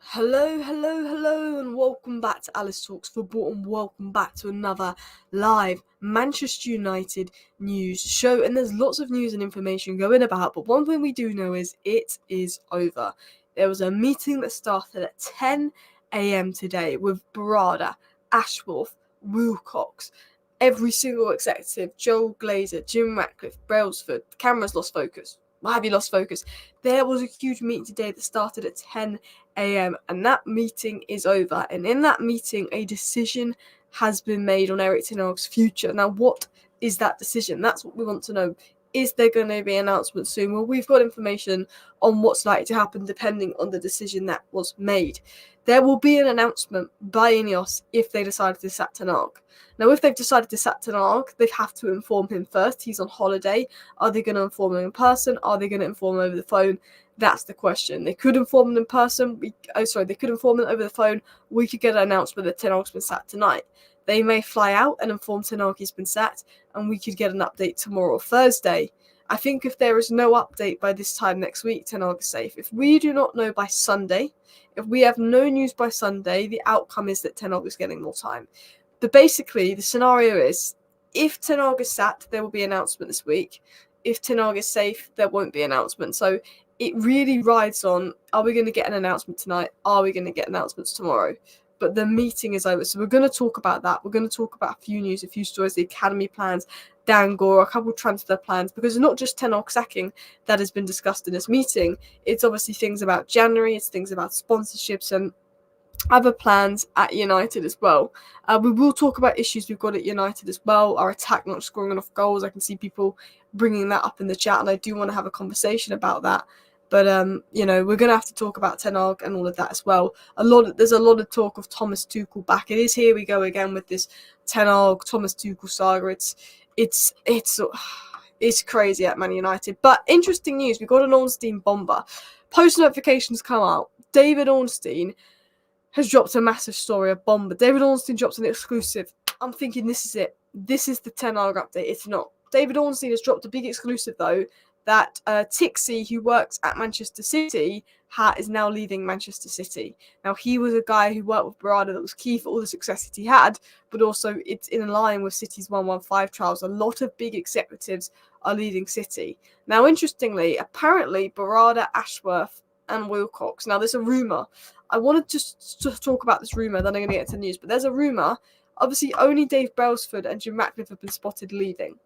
Hello, and welcome back to Alice Talks Football, and welcome back to another live Manchester United news show. And there's lots of news and information going about, but one thing we do know is it is over. There was a meeting that started at 10 a.m. today with Barada, Ashworth, Wilcox, every single executive, Joel Glazer, Jim Ratcliffe, Brailsford. The camera's lost focus. Why have you lost focus? There was a huge meeting today that started at 10 a.m. and that meeting is over. And in that meeting, a decision has been made on Erik Ten Hag's future. Now, what is that decision? That's what we want to know. Is there going to be an announcement soon? Well, we've got information on what's likely to happen depending on the decision that was made. There will be an announcement by INEOS if they decide to sack Ten Hag. Now, if they've decided to sack Ten Hag, they have to inform him first. He's on holiday. Are they going to inform him in person? Are they going to inform him over the phone? That's the question. They could inform him in person. They could inform him over the phone. We could get an announcement that Ten Hag's been sacked tonight. They may fly out and inform Ten Hag he's been sacked, and we could get an update tomorrow or Thursday. I think if there is no update by this time next week, Ten Hag is safe. If we do not know by Sunday, if we have no news by Sunday, the outcome is that Ten Hag is getting more time. But basically, the scenario is, if Ten Hag is sacked, there will be an announcement this week. If Ten Hag is safe, there won't be an announcement. So it really rides on, are we going to get an announcement tonight? Are we going to get announcements tomorrow? But the meeting is over. So we're going to talk about that. We're going to talk about a few news, a few stories, the academy plans, Dan Gore, a couple of transfer plans, because it's not just Ten Hag sacking that has been discussed in this meeting. It's obviously things about January, it's things about sponsorships and other plans at United as well. We will talk about issues we've got at United as well. Our attack not scoring enough goals. I can see people bringing that up in the chat, and I do want to have a conversation about that. But we're going to have to talk about Ten Hag and all of that as well. There's a lot of talk of Thomas Tuchel back. It is here we go again with this Ten Hag Thomas Tuchel saga. It's crazy at Man United. But interesting news, we've got an Ornstein bomber. Post notifications come out. David Ornstein has dropped a massive story, a bomber. David Ornstein dropped an exclusive. I'm thinking this is it. This is the Ten Hag update. It's not. David Ornstein has dropped a big exclusive, though, that Tixie, who works at Manchester City, is now leaving Manchester City. Now, he was a guy who worked with Barada that was key for all the success that he had, but also it's in line with City's 115 trials. A lot of big executives are leaving City. Now, interestingly, apparently Barada, Ashworth, and Wilcox. Now, there's a rumour. I wanted to talk about this rumour, then I'm going to get to the news, but there's a rumour. Obviously, only Dave Brailsford and Jim Ratcliffe have been spotted leaving.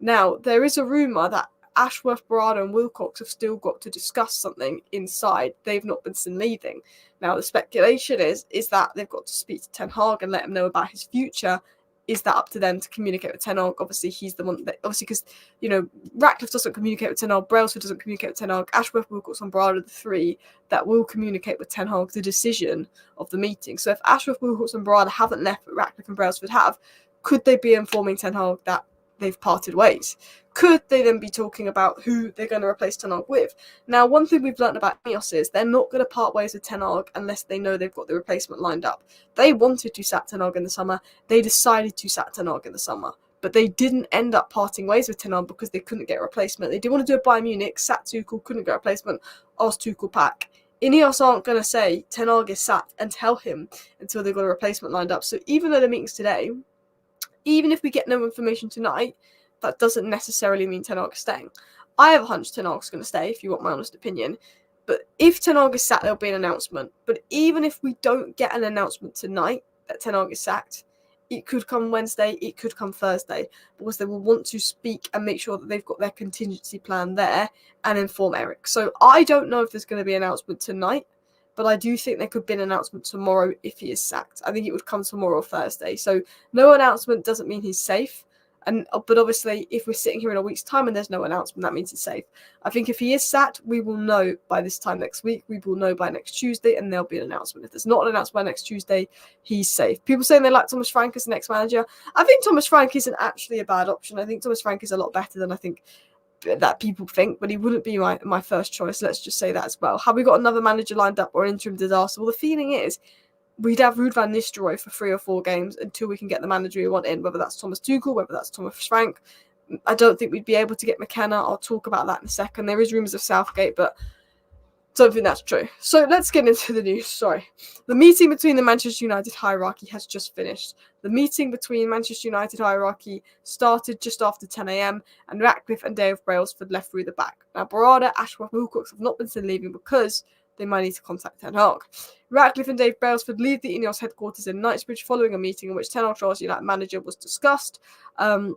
Now, there is a rumour that Ashworth, Barada, and Wilcox have still got to discuss something inside. They've not been seen leaving. Now, the speculation is that they've got to speak to Ten Hag and let him know about his future. Is that up to them to communicate with Ten Hag? Obviously, he's the one that, because, Ratcliffe doesn't communicate with Ten Hag, Brailsford doesn't communicate with Ten Hag, Ashworth, Wilcox, and Barada are the three that will communicate with Ten Hag the decision of the meeting. So if Ashworth, Wilcox, and Barada haven't left, but Ratcliffe and Brailsford have, could they be informing Ten Hag that they've parted ways? Could they then be talking about who they're going to replace Ten Hag with? Now, one thing we've learned about INEOS is they're not going to part ways with Ten Hag unless they know they've got the replacement lined up. They wanted to sack Ten Hag in the summer. They decided to sack Ten Hag in the summer. But they didn't end up parting ways with Ten Hag because they couldn't get a replacement. They did want to do a Bayern Munich, sacked Tuchel, couldn't get a replacement, asked Tuchel back. INEOS aren't going to say Ten Hag is sacked and tell him until they've got a replacement lined up. So even though the meeting's today, even if we get no information tonight, that doesn't necessarily mean Ten Hag is staying. I have a hunch Ten Hag's going to stay, if you want my honest opinion. But if Ten Hag is sacked, there'll be an announcement. But even if we don't get an announcement tonight that Ten Hag is sacked, it could come Wednesday, it could come Thursday, because they will want to speak and make sure that they've got their contingency plan there and inform Erik. So I don't know if there's going to be an announcement tonight, but I do think there could be an announcement tomorrow if he is sacked. I think it would come tomorrow or Thursday. So no announcement doesn't mean he's safe. But obviously, if we're sitting here in a week's time and there's no announcement, that means he's safe. I think if he is sacked, we will know by this time next week. We will know by next Tuesday, and there'll be an announcement. If there's not an announcement by next Tuesday, he's safe. People saying they like Thomas Frank as the next manager. I think Thomas Frank isn't actually a bad option. I think Thomas Frank is a lot better than I think that people think, but he wouldn't be my first choice. Let's just say that as well. Have we got another manager lined up or an interim disaster? Well, the feeling is we'd have Ruud van Nistelrooy for 3 or 4 games until we can get the manager we want in, whether that's Thomas Tuchel, whether that's Thomas Frank. I don't think we'd be able to get McKenna. I'll talk about that in a second. There is rumours of Southgate, but Don't think that's true. So let's get into the news. Sorry. The meeting between the Manchester United hierarchy has just finished. The meeting between Manchester United hierarchy started just after 10 a.m. and Ratcliffe and Dave Brailsford left through the back. Now, Barada, Ashworth, and Wilcox have not been seen leaving because they might need to contact Ten Hag. Ratcliffe and Dave Brailsford leave the INEOS headquarters in Knightsbridge following a meeting in which Ten Hag Charles United manager was discussed. Joe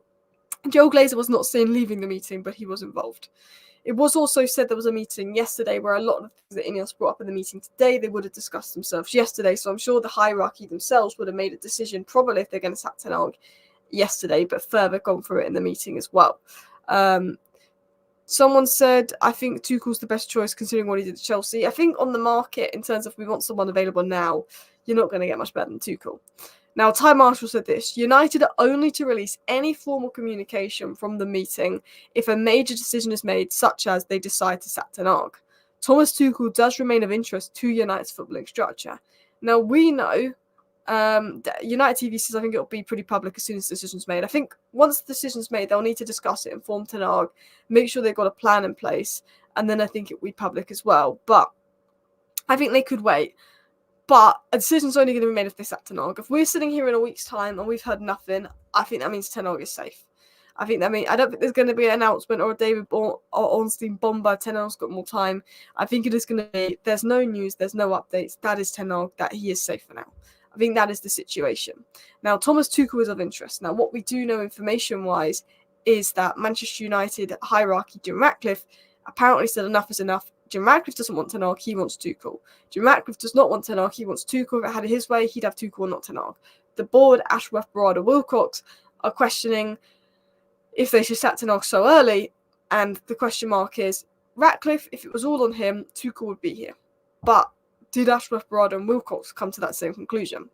Glazer was not seen leaving the meeting, but he was involved. It was also said there was a meeting yesterday where a lot of the things that INEOS brought up in the meeting today, they would have discussed themselves yesterday. So I'm sure the hierarchy themselves would have made a decision, probably if they're going to sack Ten Hag yesterday, but further gone through it in the meeting as well. Someone said, I think Tuchel's the best choice considering what he did at Chelsea. I think on the market, in terms of we want someone available now, you're not going to get much better than Tuchel. Now, Ty Marshall said this, United are only to release any formal communication from the meeting if a major decision is made, such as they decide to sack Ten Hag. Thomas Tuchel does remain of interest to United's footballing structure. Now, we know United TV says I think it'll be pretty public as soon as the decision's made. I think once the decision's made, they'll need to discuss it, inform Ten Hag, make sure they've got a plan in place, and then I think it'll be public as well. But I think they could wait. But a decision's only going to be made if they sack Ten Hag. If we're sitting here in a week's time and we've heard nothing, I think that means Ten Hag is safe. I don't think there's going to be an announcement or a David Ornstein bomber. Ten Hag's got more time. I think it is going to be, there's no news, there's no updates. That is Ten Hag, that he is safe for now. I think that is the situation. Now, Thomas Tuchel is of interest. Now, what we do know information-wise is that Manchester United hierarchy, Jim Ratcliffe, apparently said enough is enough. Jim Ratcliffe doesn't want Ten Hag, he wants Tuchel. Jim Ratcliffe does not want Ten Hag, he wants Tuchel. If it had it his way, he'd have Tuchel and not Ten Hag. The board, Ashworth, Barada, Wilcox, are questioning if they should sack Ten Hag so early, and the question mark is, Ratcliffe, if it was all on him, Tuchel would be here. But did Ashworth, Barada, and Wilcox come to that same conclusion?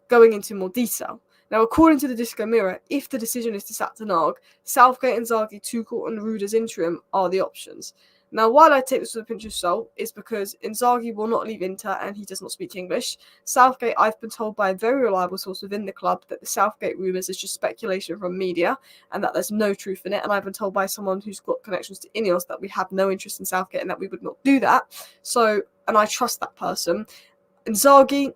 Going into more detail. Now, according to the Disco Mirror, if the decision is to sack Ten Hag, Southgate, Inzaghi, Tuchel, and Ruud as interim are the options. Now, why I take this with a pinch of salt is because Inzaghi will not leave Inter and he does not speak English. Southgate, I've been told by a very reliable source within the club that the Southgate rumours is just speculation from media and that there's no truth in it. And I've been told by someone who's got connections to INEOS that we have no interest in Southgate and that we would not do that. So, and I trust that person. Inzaghi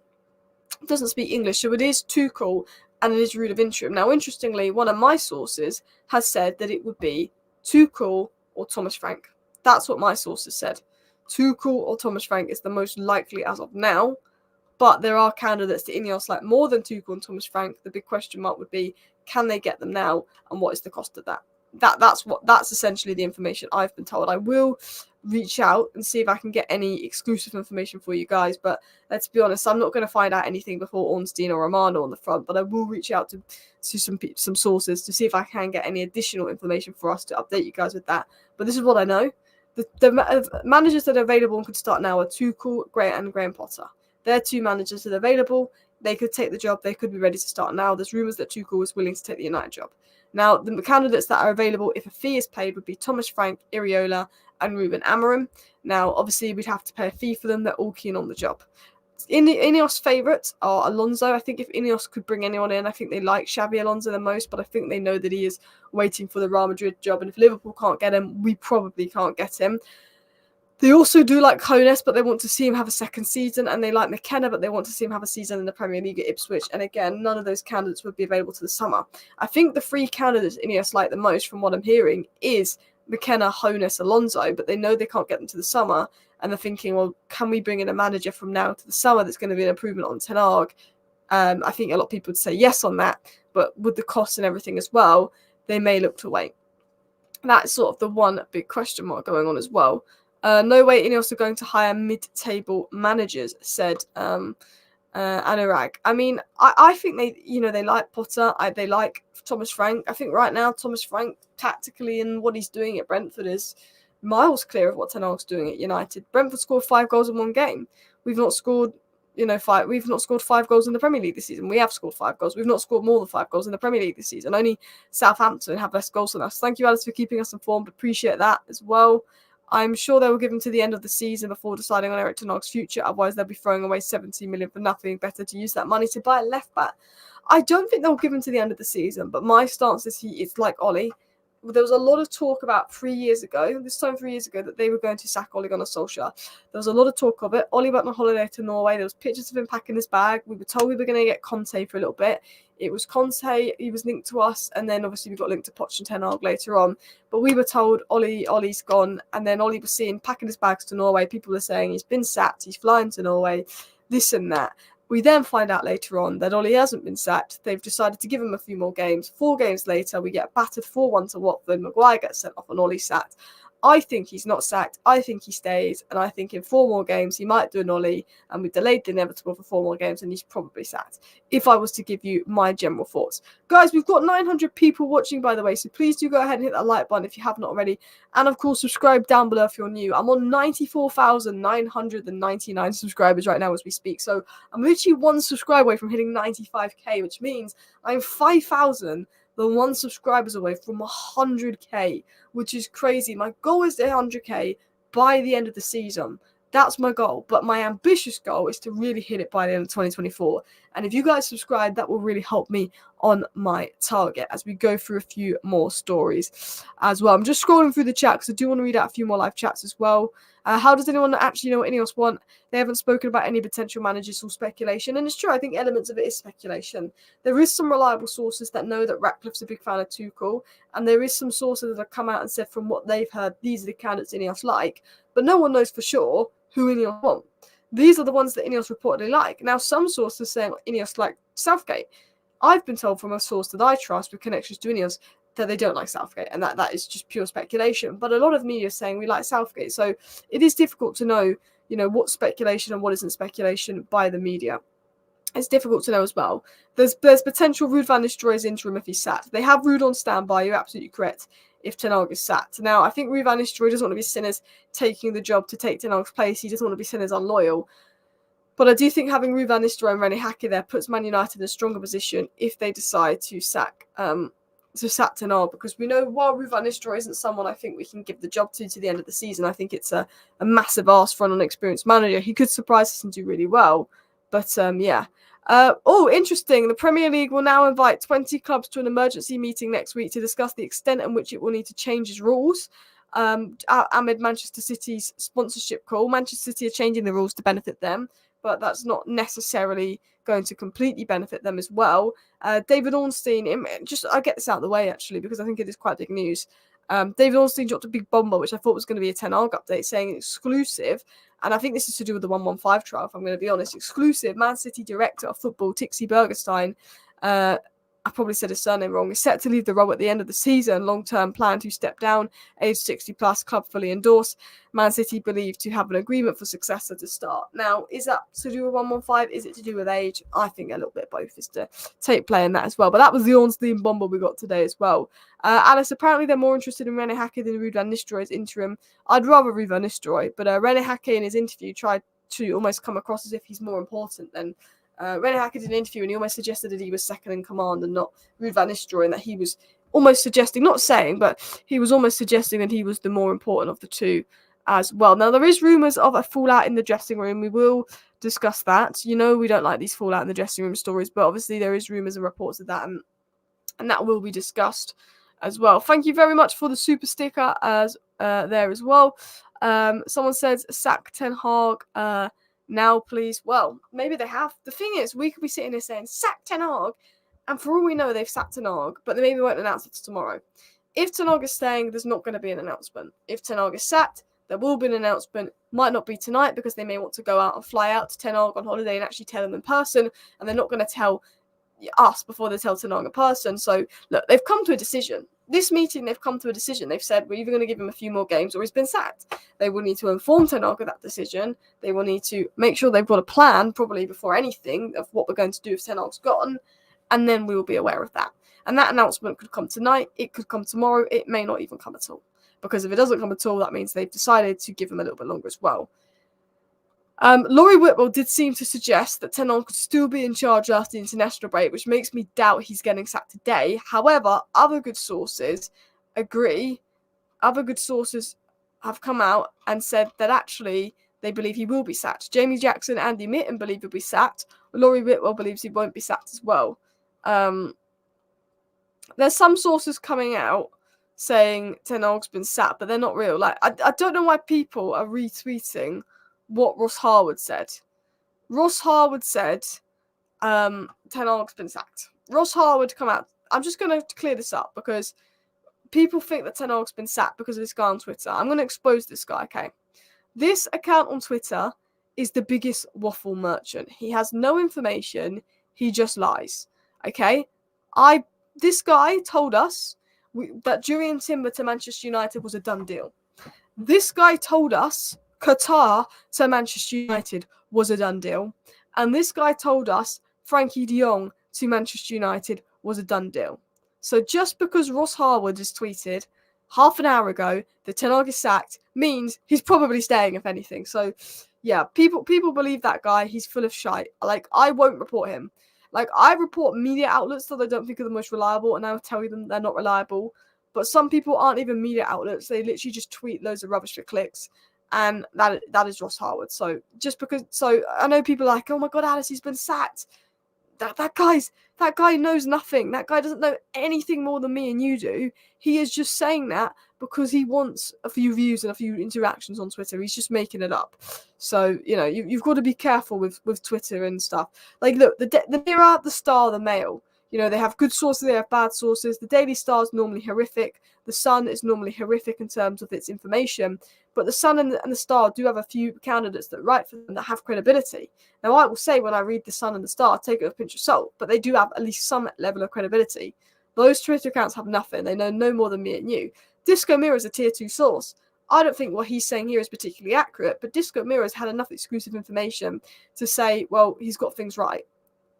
doesn't speak English, so it is Tuchel and it is Ruud of interim. Now, interestingly, one of my sources has said that it would be Tuchel or Thomas Frank. That's what my sources said. Tuchel or Thomas Frank is the most likely as of now, but there are candidates to INEOS like more than Tuchel and Thomas Frank. The big question mark would be, can they get them now, and what is the cost of that? That's essentially the information I've been told. I will reach out and see if I can get any exclusive information for you guys, but let's be honest, I'm not going to find out anything before Ornstein or Romano on the front, but I will reach out to some sources to see if I can get any additional information for us to update you guys with that. But this is what I know. The managers that are available and could start now are Tuchel, and Graham Potter. They're two managers that are available. They could take the job. They could be ready to start now. There's rumours that Tuchel is willing to take the United job. Now, the candidates that are available, if a fee is paid, would be Thomas Frank, Iriola, and Ruben Amorim. Now, obviously, we'd have to pay a fee for them. They're all keen on the job. INEOS favourites are Alonso. I think if INEOS could bring anyone in, I think they like Xabi Alonso the most, but I think they know that he is waiting for the Real Madrid job, and if Liverpool can't get him, we probably can't get him. They also do like Hones, but they want to see him have a second season, and they like McKenna, but they want to see him have a season in the Premier League at Ipswich, and again, none of those candidates would be available to the summer. I think the three candidates INEOS like the most, from what I'm hearing, is McKenna, Hones, Alonso, but they know they can't get them to the summer, and they're thinking, well, can we bring in a manager from now to the summer that's going to be an improvement on Ten Hag? I think a lot of people would say yes on that, but with the costs and everything as well, they may look to wait. That's sort of the one big question mark going on as well. No way INEOS are going to hire mid-table managers, said Anurag. I mean, I think they like Potter. They like Thomas Frank. I think right now Thomas Frank, tactically and what he's doing at Brentford, is miles clear of what Ten Hag's doing at United. Brentford scored 5 goals in one game. We've not scored, 5. We've not scored 5 goals in the Premier League this season. We have scored 5 goals. We've not scored more than 5 goals in the Premier League this season. Only Southampton have less goals than us. Thank you, Alice, for keeping us informed. Appreciate that as well. I'm sure they will give him to the end of the season before deciding on Eric Ten Hag's future. Otherwise, they'll be throwing away 17 million for nothing. Better to use that money to buy a left back. I don't think they'll give him to the end of the season, but my stance is it's like Ollie. there was a lot of talk about 3 years ago, that they were going to sack Ole Gunnar Solskjaer. There was a lot of talk of it. Ole went on holiday to Norway. There was pictures of him packing his bag. We were told we were going to get Conte for a little bit. It was Conte, he was linked to us, and then obviously we got linked to Poch and Ten Hag later on. But we were told Ole's gone, and then Ole was seen packing his bags to Norway. People are saying he's been sacked, he's flying to Norway, this and that. We then find out later on that Ole hasn't been sacked. They've decided to give him a few more games. 4 games later, we get battered 4-1 to Watford. Maguire gets sent off and Ole sacked. I think he's not sacked. I think he stays. And I think in 4 more games, he might do an Ole. And we delayed the inevitable for 4 more games. And he's probably sacked. If I was to give you my general thoughts. Guys, we've got 900 people watching, by the way. So please do go ahead and hit that like button if you have not already. And of course, subscribe down below if you're new. I'm on 94,999 subscribers right now as we speak. So I'm literally 1 subscriber away from hitting 95k, which means I'm 5,000 the 1 subscribers away from 100k, which is crazy. My goal is 100k by the end of the season. That's my goal. But my ambitious goal is to really hit it by the end of 2024. And if you guys subscribe, that will really help me on my target as we go through a few more stories as well. I'm just scrolling through the chat because I do want to read out a few more live chats as well. How does anyone actually know what INEOS want? They haven't spoken about any potential managers or speculation. And it's true, I think elements of it is speculation. There is some reliable sources that know that Ratcliffe's a big fan of Tuchel. And there is some sources that have come out and said from what they've heard, these are the candidates INEOS like. But no one knows for sure who INEOS want. These are the ones that INEOS reportedly like. Now, some sources saying INEOS like Southgate. I've been told from a source that I trust with connections to INEOS that they don't like Southgate, and that is just pure speculation. But a lot of media is saying we like Southgate. So it is difficult to know, what's speculation and what isn't speculation by the media. It's difficult to know as well. There's potential Ruud van Nistelrooy's interim if he's sacked. They have Ruud on standby, you're absolutely correct, if Ten Hag is sacked. Now, I think Ruud van Nistelrooy doesn't want to be seen as taking the job to take Ten Hag's place. He doesn't want to be seen as unloyal. But I do think having Ruud van Nistelrooy and Rene Hackett there puts Man United in a stronger position if they decide to sack Ten Hag, because we know while Ruud van Nistelrooy isn't someone I think we can give the job to the end of the season, I think it's a massive ask for an unexperienced manager. He could surprise us and do really well. But yeah. Interesting. The Premier League will now invite 20 clubs to an emergency meeting next week to discuss the extent in which it will need to change its rules. Amid Manchester City's sponsorship call. Manchester City are changing the rules to benefit them, but that's not necessarily going to completely benefit them as well. David Ornstein, I'll get this out of the way actually, because I think it is quite big news. David Ornstein dropped a big bomber, which I thought was going to be a Ten Hag update, saying exclusive, and I think this is to do with the 115 trial, if I'm going to be honest. Exclusive, Man City director of football, Tixi Bergerstein, I probably said his surname wrong, is set to leave the role at the end of the season. Long-term plan to step down, age 60 plus, club fully endorsed. Man City believed to have an agreement for successor to start. Now, is that to do with 115? Is it to do with age? I think a little bit both is to take play in that as well. But that was the Ornstein bomber we got today as well. Alice, apparently they're more interested in Rene Hackett than Ruud van Nistelrooy's interim. I'd rather Ruud van Nistelrooy, but Rene Hackett in his interview tried to almost come across as if he's more important than Rene Hackett did an interview and he almost suggested that he was second in command and not Ruud van Nistelrooy, and that he was almost suggesting, not saying, but he was almost suggesting that he was the more important of the two as well. Now, there is rumours of a fallout in the dressing room. We will discuss that. We don't like these fallout in the dressing room stories, but obviously there is rumours and reports of that, and that will be discussed as well. Thank you very much for the super sticker there as well. Someone says, sack Ten Hag now, please. Well, maybe they have. The thing is, we could be sitting here saying, sack Ten Hag, and for all we know, they've sacked Ten Hag, but they maybe won't announce it tomorrow. If Ten Hag is staying, there's not going to be an announcement. If Ten Hag is sacked, there will be an announcement. Might not be tonight because they may want to go out and fly out to Ten Hag on holiday and actually tell them in person, and they're not going to tell us before they tell Ten Hag in person. So, look, they've come to a decision. This meeting, they've come to a decision. They've said we're either going to give him a few more games or he's been sacked. They will need to inform Ten Hag of that decision. They will need to make sure they've got a plan, probably before anything, of what we're going to do if Ten Hag's gone, and then we will be aware of that. And that announcement could come tonight. It could come tomorrow. It may not even come at all. Because if it doesn't come at all, that means they've decided to give him a little bit longer as well. Laurie Whitwell did seem to suggest that Ten Hag could still be in charge after the international break, which makes me doubt he's getting sacked today. However, other good sources agree. Other good sources have come out and said that actually they believe he will be sacked. Jamie Jackson and Andy Mitten believe he'll be sacked. Laurie Whitwell believes he won't be sacked as well. There's some sources coming out saying Ten Hag's been sacked, but they're not real. Like, I don't know why people are retweeting what Ross Harwood said. Ross Harwood said, Ten Hag's been sacked. Ross Harwood come out. I'm just going to clear this up because people think that Ten Hag's been sacked because of this guy on Twitter. I'm going to expose this guy, okay? This account on Twitter is the biggest waffle merchant. He has no information. He just lies, okay? This guy told us that Jurriën Timber to Manchester United was a done deal. This guy told us Qatar to Manchester United was a done deal. And this guy told us Frankie de Jong to Manchester United was a done deal. So just because Ross Harwood has tweeted half an hour ago that Ten Hag is sacked means he's probably staying, if anything. So, yeah, people believe that guy. He's full of shite. Like, I won't report him. Like, I report media outlets that I don't think are the most reliable, and I'll tell them they're not reliable. But some people aren't even media outlets. They literally just tweet loads of rubbish for clicks. And that is Ross Harwood. So I know people are like, oh my God, Alice, he's been sacked. That guy knows nothing. That guy doesn't know anything more than me and you do. He is just saying that because he wants a few views and a few interactions on Twitter. He's just making it up. So, you know, you've got to be careful with Twitter and stuff. Like, look, the Mirror, the Star, the Mail. You know, they have good sources, they have bad sources. The Daily Star is normally horrific. The Sun is normally horrific in terms of its information. But the Sun and the Star do have a few candidates that write for them that have credibility. Now, I will say when I read the Sun and the Star, take it with a pinch of salt, but they do have at least some level of credibility. Those Twitter accounts have nothing. They know no more than me and you. Disco Mirror is a tier 2 source. I don't think what he's saying here is particularly accurate, but Disco Mirror has had enough exclusive information to say, well, he's got things right.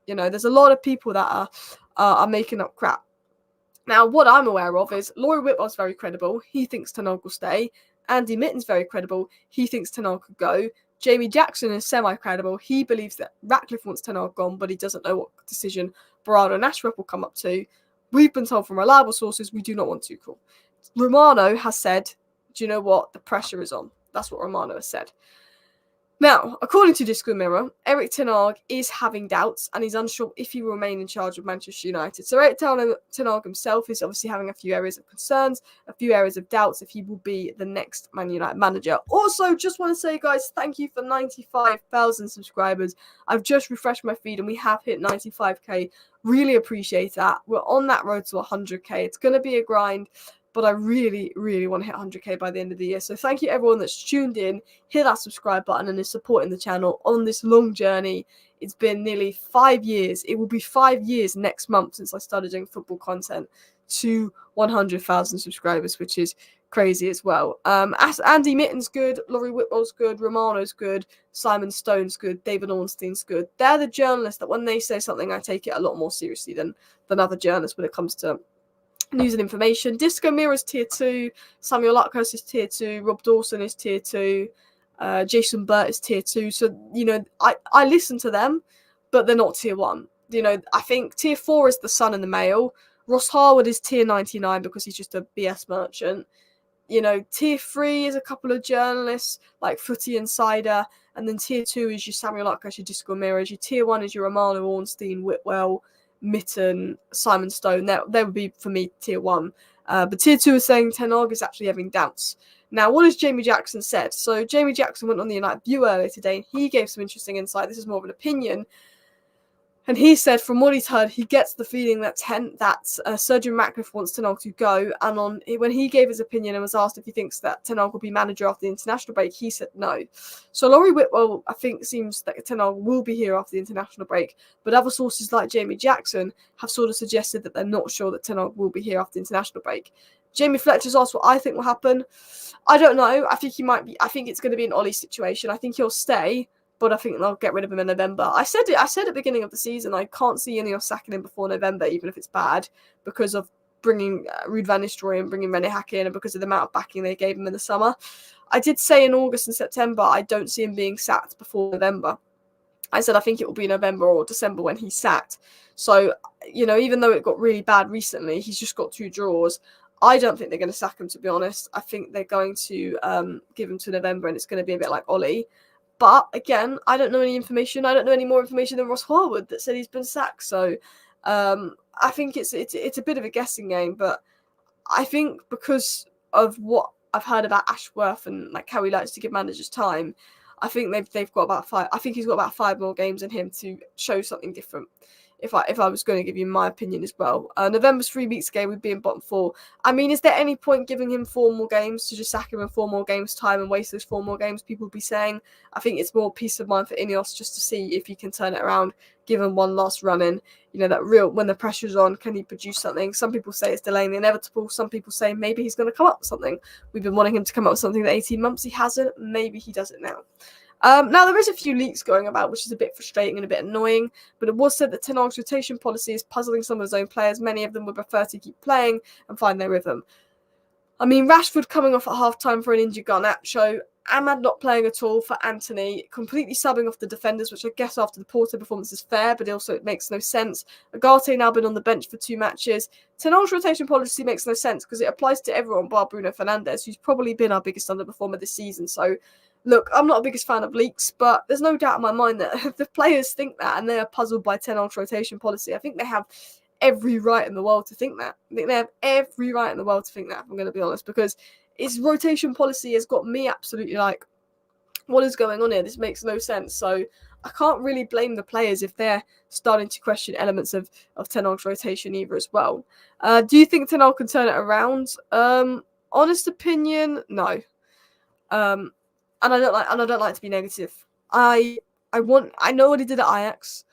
You know, there's a lot of people that are making up crap. Now, what I'm aware of is Laurie Whitwell's very credible. He thinks Ten Hag will stay. Andy Mitten's very credible. He thinks Ten Hag could go. Jamie Jackson is semi-credible. He believes that Ratcliffe wants Ten Hag gone, but he doesn't know what decision Berardo and Ashworth will come up to. We've been told from reliable sources we do not want Tuchel. Romano has said, do you know what? The pressure is on. That's what Romano has said. Now, according to Disco Mirror, Erik Ten Hag is having doubts and he's unsure if he will remain in charge of Manchester United. So Erik Ten Hag himself is obviously having a few areas of concerns, a few areas of doubts if he will be the next Man United manager. Also, just want to say, guys, thank you for 95,000 subscribers. I've just refreshed my feed and we have hit 95k. Really appreciate that. We're on that road to 100k. It's going to be a grind, but I really, really want to hit 100k by the end of the year. So thank you everyone that's tuned in, hit that subscribe button and is supporting the channel on this long journey. It's been nearly 5 years. It will be 5 years next month since I started doing football content to 100,000 subscribers, which is crazy as well. Andy Mitten's good, Laurie Whitwell's good, Romano's good, Simon Stone's good, David Ornstein's good. They're the journalists that when they say something, I take it a lot more seriously than other journalists when it comes to news and information. Disco Mirror is tier 2, Samuel Luckhurst is tier 2, Rob Dawson is tier 2, Jason Burt is tier 2. So, you know, I listen to them, but they're not tier 1. You know, I think tier 4 is the Sun and the Mail. Ross Harwood is tier 99 because he's just a BS merchant. You know, tier 3 is a couple of journalists like Footy Insider, and then tier 2 is your Samuel Luckhurst, your Disco Mirrors. Your tier 1 is your Romano, Ornstein, Whitwell, Mitten, Simon Stone. They would be for me tier 1. But tier 2 is saying Ten Hag is actually having doubts. Now, what has Jamie Jackson said? So Jamie Jackson went on the United View earlier today and he gave some interesting insight. This is more of an opinion. And he said, from what he's heard, he gets the feeling that Sir Jim Ratcliffe wants Ten Hag to go. And when he gave his opinion and was asked if he thinks that Ten Hag will be manager after the international break, he said no. So Laurie Whitwell, I think, seems that Ten Hag will be here after the international break. But other sources like Jamie Jackson have sort of suggested that they're not sure that Ten Hag will be here after the international break. Jamie Fletcher's asked what I think will happen. I don't know. I think he might be. I think it's going to be an Ollie situation. I think he'll stay. But I think they'll get rid of him in November. I said at the beginning of the season, I can't see INEOS sacking him before November, even if it's bad, because of bringing Ruud van Nistelrooy and bringing Ten Hag in, and because of the amount of backing they gave him in the summer. I did say in August and September, I don't see him being sacked before November. I said I think it will be November or December when he's sacked. So, you know, even though it got really bad recently, he's just got 2 draws. I don't think they're going to sack him, to be honest. I think they're going to give him to November, and it's going to be a bit like Ollie. But again, I don't know any information. I don't know any more information than Ross Harwood that said he's been sacked. So I think it's a bit of a guessing game. But I think because of what I've heard about Ashworth and like how he likes to give managers time, I think they've got about 5. I think he's got about 5 more games in him to show something different. If I was going to give you my opinion as well, November's 3 weeks ago, we'd be in bottom 4. I mean, is there any point giving him 4 more games to just sack him in 4 more games time and waste those 4 more games? People would be saying. I think it's more peace of mind for INEOS just to see if he can turn it around, give him one last run in. You know, that real, when the pressure's on, can he produce something? Some people say it's delaying the inevitable. Some people say maybe he's going to come up with something. We've been wanting him to come up with something that 18 months he hasn't. Maybe he does it now. Now, there is a few leaks going about, which is a bit frustrating and a bit annoying, but it was said that Ten Hag's rotation policy is puzzling some of his own players. Many of them would prefer to keep playing and find their rhythm. I mean, Rashford coming off at half-time for an injured Garnacho, Ahmad not playing at all for Anthony, completely subbing off the defenders, which I guess after the Porto performance is fair, but also it makes no sense. Agate now been on the bench for 2 matches. Ten Hag's rotation policy makes no sense because it applies to everyone bar Bruno Fernandes, who's probably been our biggest underperformer this season, so look, I'm not the biggest fan of leaks, but there's no doubt in my mind that if the players think that and they are puzzled by Ten Hag's rotation policy, I think they have every right in the world to think that. I think they have every right in the world to think that, if I'm going to be honest, because his rotation policy has got me absolutely like, what is going on here? This makes no sense. So I can't really blame the players if they're starting to question elements of Ten Hag's rotation either as well. Do you think Ten Hag can turn it around? Honest opinion, no. And I don't like to be negative. I know what he did at Ajax,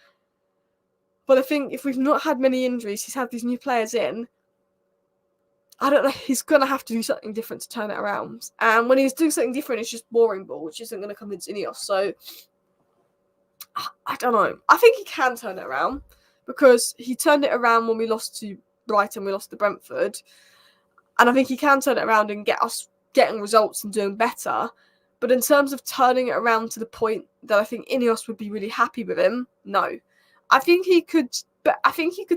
but I think if we've not had many injuries, he's had these new players in. I don't know. He's gonna have to do something different to turn it around. And when he's doing something different, it's just boring ball, which isn't gonna convince INEOS. So I don't know. I think he can turn it around because he turned it around when we lost to Brighton, we lost to Brentford, and I think he can turn it around and get us getting results and doing better. But in terms of turning it around to the point that I think INEOS would be really happy with him, no. I think he could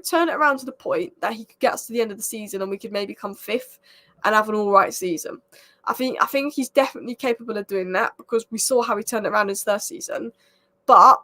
turn it around to the point that he could get us to the end of the season and we could maybe come 5th and have an all right season. I think he's definitely capable of doing that because we saw how he turned it around in his first season. But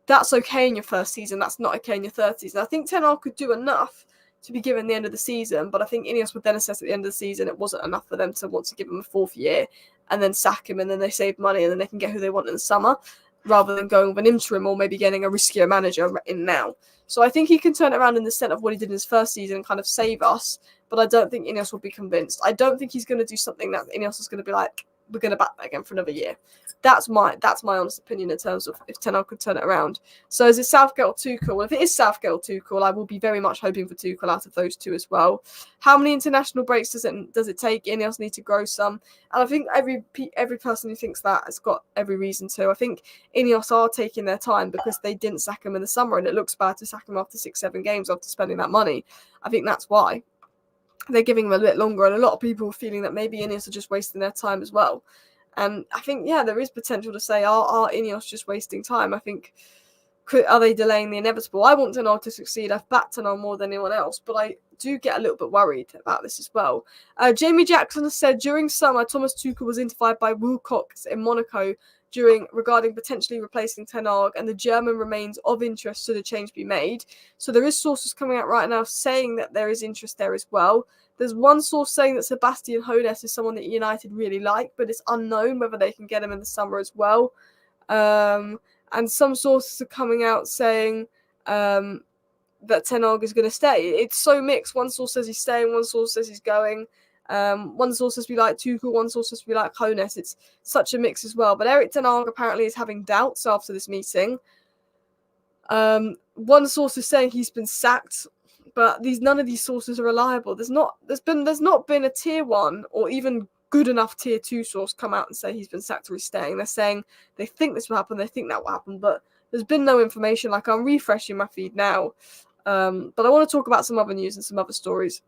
that's okay in your first season. That's not okay in your third season. I think Ten Hag could do enough to be given the end of the season, but I think INEOS would then assess at the end of the season it wasn't enough for them to want to give him a 4th year and then sack him, and then they save money and then they can get who they want in the summer rather than going with an interim or maybe getting a riskier manager in now. So I think he can turn it around in the sense of what he did in his first season and kind of save us, but I don't think INEOS will be convinced. I don't think he's going to do something that INEOS is going to be like, we're going to back that again for another year. That's my honest opinion in terms of if Ten Hag could turn it around. So is it Southgate or Tuchel? Well, if it is Southgate or Tuchel, I will be very much hoping for Tuchel out of those two as well. How many international breaks does it take? INEOS need to grow some, and I think every person who thinks that has got every reason to. I think INEOS are taking their time because they didn't sack him in the summer, and it looks bad to sack him after 6-7 games after spending that money. I think that's why they're giving him a bit longer, and a lot of people are feeling that maybe INEOS are just wasting their time as well. And I think, yeah, there is potential to say, are INEOS just wasting time? I think, are they delaying the inevitable? I want Ten Hag to succeed. I've backed Ten Hag more than anyone else, but I do get a little bit worried about this as well. Jamie Jackson has said, during summer, Thomas Tuchel was interviewed by Wilcox in Monaco regarding potentially replacing Ten Hag, and the German remains of interest should a change be made. So there is sources coming out right now saying that there is interest there as well. There's one source saying that Sebastian Hoeneß is someone that United really like, but it's unknown whether they can get him in the summer as well. And some sources are coming out saying that Ten Hag is going to stay. It's so mixed. One source says he's staying, one source says he's going. One source says we like Tuchel, one source says we like Hoeneß. It's such a mix as well. But Erik Ten Hag apparently is having doubts after this meeting. One source is saying he's been sacked, but none of these sources are reliable. There's not been a tier 1 or even good enough tier 2 source come out and say he's been sacked or he's staying. They're saying they think this will happen, they think that will happen, but there's been no information. Like, I'm refreshing my feed now, but I want to talk about some other news and some other stories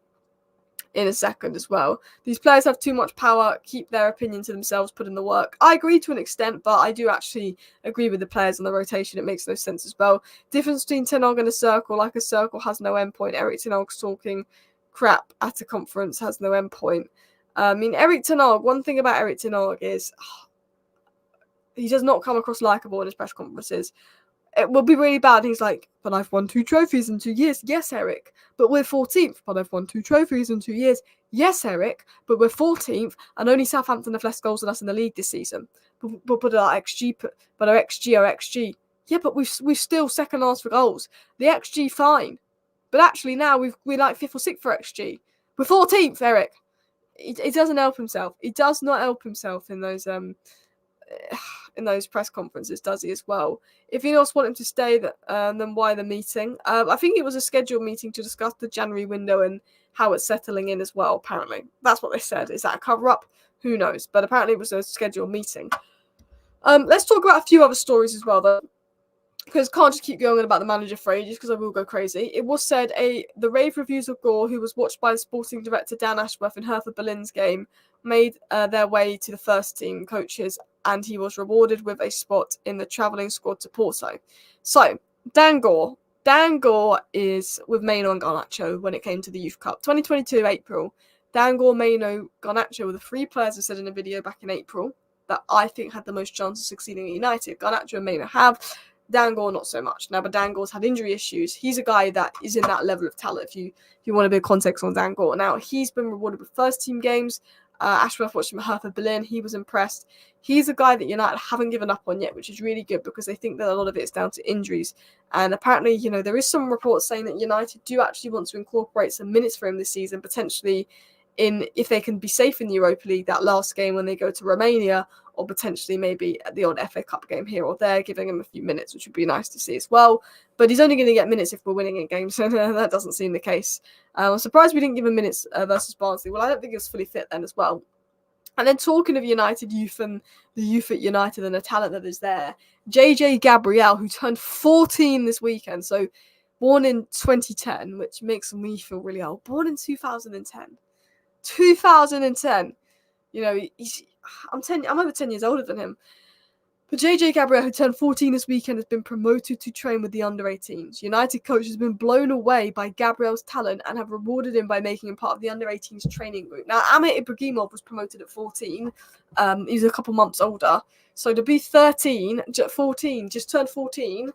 in a second as well. These players have too much power, keep their opinion to themselves, put in the work. I agree to an extent, but I do actually agree with the players on the rotation. It makes no sense as well. Difference between Ten Hag and a circle, like a circle has no endpoint. Erik Ten Hag's talking crap at a conference, has no endpoint. I mean, Erik Ten Hag, one thing about Erik Ten Hag is he does not come across likeable in his press conferences. It will be really bad. He's like, but I've won 2 trophies in 2 years. Yes, Eric, but we're 14th, but I've won 2 trophies in 2 years. Yes, Eric, but we're 14th, and only Southampton have less goals than us in the league this season. But our XG, but our XG. Yeah, but we've still second last for goals. The XG fine, but actually now we're like 5th or 6th for XG. We're 14th, Eric. He doesn't help himself. He does not help himself in those press conferences, does he, as well? If INEOS want him to stay, then why the meeting? I think it was a scheduled meeting to discuss the January window and how it's settling in as well, apparently. That's what they said. Is that a cover-up? Who knows? But apparently it was a scheduled meeting. Let's talk about a few other stories as well, though, because can't just keep going on about the manager for ages, because I will go crazy. It was said the rave reviews of Gore, who was watched by the sporting director Dan Ashworth in Hertha Berlin's game, made their way to the first team coaches, and he was rewarded with a spot in the travelling squad to Porto. So, Dan Gore is with Maino and Garnacho when it came to the Youth Cup. 2022 April, Dan Gore, Maino, Garnacho were the 3 players I said in a video back in April that I think had the most chance of succeeding at United. Garnacho and Maino have. Dan Gore, not so much. Now, but Dan Gore's had injury issues. He's a guy that is in that level of talent, if you want a bit of context on Dan Gore. Now, he's been rewarded with first-team games. Ashworth watched him at Hertha Berlin. He was impressed. He's a guy that United haven't given up on yet, which is really good because they think that a lot of it is down to injuries. And apparently, there is some reports saying that United do actually want to incorporate some minutes for him this season, potentially if they can be safe in the Europa League, that last game when they go to Romania, or potentially maybe at the odd FA Cup game here or there, giving him a few minutes, which would be nice to see as well. But he's only going to get minutes if we're winning in games, so that doesn't seem the case. I'm surprised we didn't give him minutes versus Barnsley. Well, I don't think he was fully fit then as well. And then talking of United youth and the youth at United and the talent that is there, JJ Gabriel, who turned 14 this weekend, so born in 2010, which makes me feel really old, born in 2010. 2010. I'm over 10 years older than him. But JJ Gabriel, who turned 14 this weekend, has been promoted to train with the under-18s. United coach has been blown away by Gabriel's talent and have rewarded him by making him part of the under-18s training group. Now, Amit Ibrahimov was promoted at 14. He's a couple months older. So to be 14, just turned 14,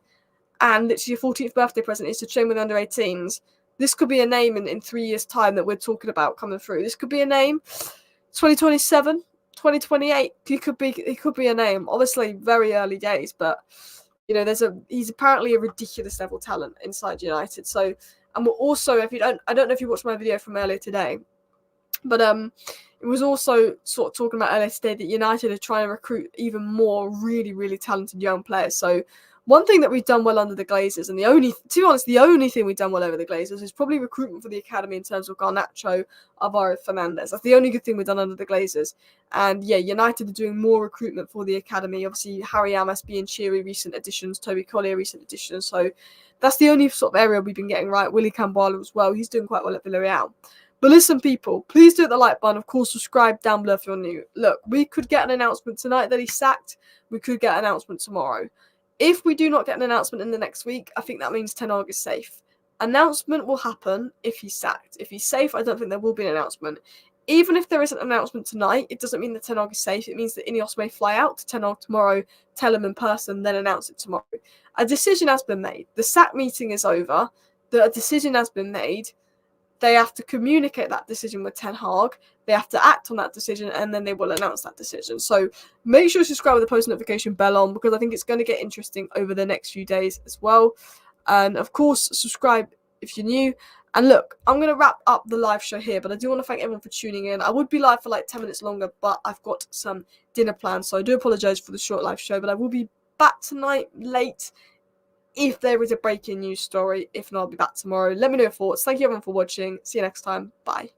and literally your 14th birthday present is to train with the under-18s. This could be a name in 3 years' time that we're talking about coming through. This could be a name. 2027, 2028. It could be a name. Obviously, very early days, but he's apparently a ridiculous level talent inside United. So, and we're also, I don't know if you watched my video from earlier today, but it was also sort of talking about earlier today that United are trying to recruit even more really, really talented young players. So, one thing that we've done well under the Glazers, and the only thing we've done well over the Glazers is probably recruitment for the academy in terms of Garnacho, Alvaro Fernandez. That's the only good thing we've done under the Glazers. And yeah, United are doing more recruitment for the academy. Obviously, Harry Amos, Ian Cheery, recent additions, Toby Collier, recent additions. So that's the only sort of area we've been getting right. Willy Kambala as well. He's doing quite well at Villarreal. But listen, people, please do hit the like button. Of course, subscribe down below if you're new. Look, we could get an announcement tonight that he's sacked. We could get an announcement tomorrow. If we do not get an announcement in the next week, I think that means Ten Hag is safe. Announcement will happen if he's sacked. If he's safe, I don't think there will be an announcement. Even if there isn't an announcement tonight, it doesn't mean that Ten Hag is safe. It means that INEOS may fly out to Ten Hag tomorrow, tell him in person, then announce it tomorrow. A decision has been made. The sack meeting is over. A decision has been made. They have to communicate that decision with Ten Hag. They have to act on that decision, and then they will announce that decision. So make sure to subscribe with the post notification bell on, because I think it's going to get interesting over the next few days as well. And of course, subscribe if you're new. And look, I'm going to wrap up the live show here, but I do want to thank everyone for tuning in. I would be live for like 10 minutes longer, but I've got some dinner plans, so I do apologise for the short live show, but I will be back tonight late if there is a breaking news story. If not, I'll be back tomorrow. Let me know your thoughts. Thank you everyone for watching. See you next time. Bye.